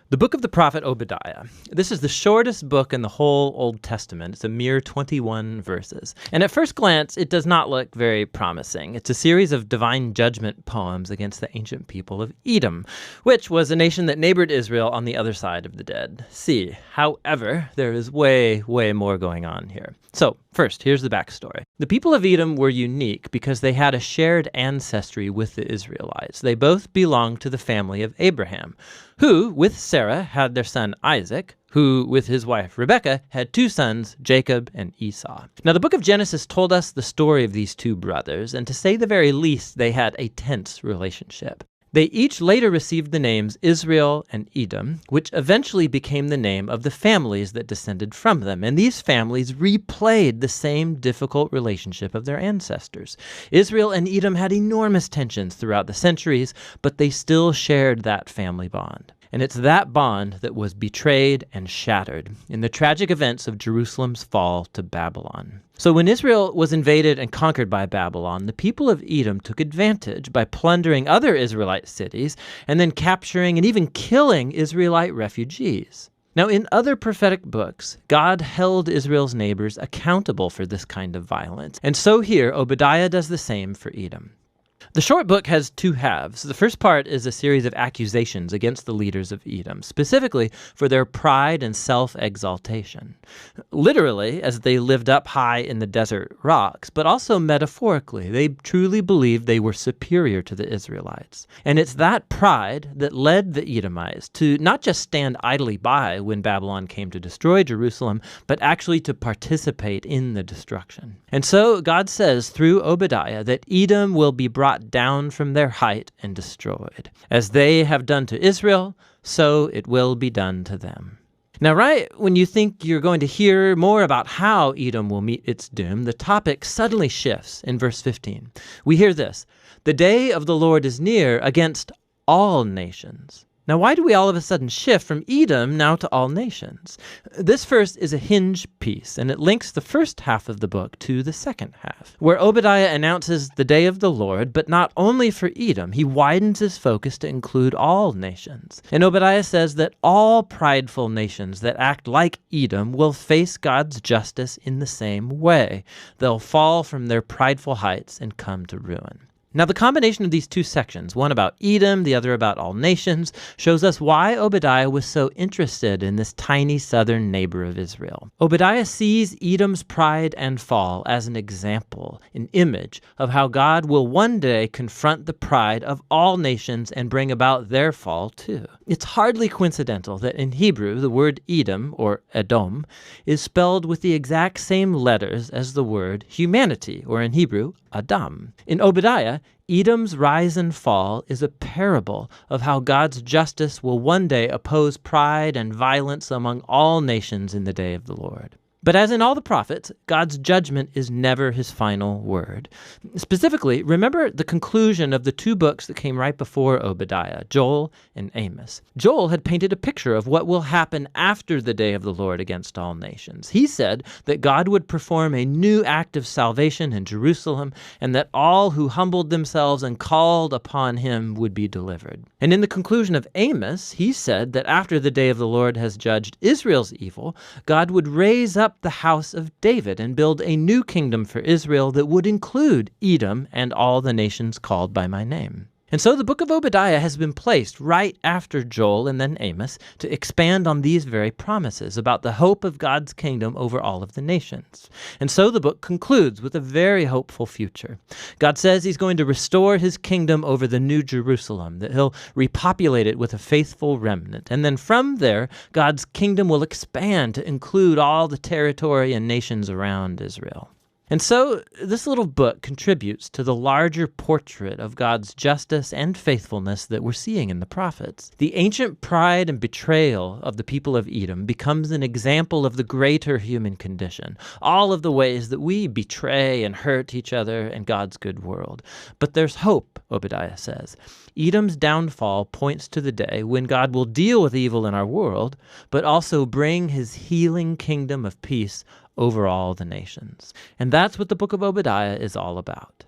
The book of the prophet Obadiah. This is the shortest book in the whole Old Testament. It's a mere 21 verses. And at first glance, it does not look very promising. It's a series of divine judgment poems against the ancient people of Edom, which was a nation that neighbored Israel on the other side of the Dead Sea. However, there is way more going on here. So, first, here's the backstory. The people of Edom were unique because they had a shared ancestry with the Israelites. They both belonged to the family of Abraham, who, with Sarah, had their son Isaac, who, with his wife Rebekah, had two sons, Jacob and Esau. Now, the book of Genesis told us the story of these two brothers, and to say the very least, they had a tense relationship. They each later received the names Israel and Edom, which eventually became the name of the families that descended from them. And these families replayed the same difficult relationship of their ancestors. Israel and Edom had enormous tensions throughout the centuries, but they still shared that family bond. And it's that bond that was betrayed and shattered in the tragic events of Jerusalem's fall to Babylon. So when Israel was invaded and conquered by Babylon, the people of Edom took advantage by plundering other Israelite cities and then capturing and even killing Israelite refugees. Now, in other prophetic books, God held Israel's neighbors accountable for this kind of violence. And so here, Obadiah does the same for Edom. The short book has two halves. The first part is a series of accusations against the leaders of Edom, specifically for their pride and self-exaltation. Literally, as they lived up high in the desert rocks, but also metaphorically, they truly believed they were superior to the Israelites. And it's that pride that led the Edomites to not just stand idly by when Babylon came to destroy Jerusalem, but actually to participate in the destruction. And so God says through Obadiah that Edom will be brought down from their height and destroyed. As they have done to Israel, so it will be done to them. Now, right when you think you're going to hear more about how Edom will meet its doom, the topic suddenly shifts in verse 15. We hear this: "The day of the Lord is near against all nations." Now, why do we all of a sudden shift from Edom now to all nations? This first is a hinge piece, and it links the first half of the book to the second half, where Obadiah announces the day of the Lord, but not only for Edom. He widens his focus to include all nations. And Obadiah says that all prideful nations that act like Edom will face God's justice in the same way. They'll fall from their prideful heights and come to ruin. Now, the combination of these two sections, one about Edom, the other about all nations, shows us why Obadiah was so interested in this tiny southern neighbor of Israel. Obadiah sees Edom's pride and fall as an example, an image of how God will one day confront the pride of all nations and bring about their fall too. It's hardly coincidental that in Hebrew, the word Edom, or Edom, is spelled with the exact same letters as the word humanity, or in Hebrew, Adam. In Obadiah, Edom's rise and fall is a parable of how God's justice will one day oppose pride and violence among all nations in the day of the Lord. But as in all the prophets, God's judgment is never his final word. Specifically, remember the conclusion of the two books that came right before Obadiah, Joel and Amos. Joel had painted a picture of what will happen after the day of the Lord against all nations. He said that God would perform a new act of salvation in Jerusalem, and that all who humbled themselves and called upon him would be delivered. And in the conclusion of Amos, he said that after the day of the Lord has judged Israel's evil, God would raise up the house of David and build a new kingdom for Israel that would include Edom and all the nations called by my name. And so the book of Obadiah has been placed right after Joel and then Amos to expand on these very promises about the hope of God's kingdom over all of the nations. And so the book concludes with a very hopeful future. God says he's going to restore his kingdom over the new Jerusalem, that he'll repopulate it with a faithful remnant. And then from there, God's kingdom will expand to include all the territory and nations around Israel. And so this little book contributes to the larger portrait of God's justice and faithfulness that we're seeing in the prophets. The ancient pride and betrayal of the people of Edom becomes an example of the greater human condition, all of the ways that we betray and hurt each other in God's good world. But there's hope, Obadiah says. Edom's downfall points to the day when God will deal with evil in our world, but also bring his healing kingdom of peace over all the nations. And that's what the book of Obadiah is all about.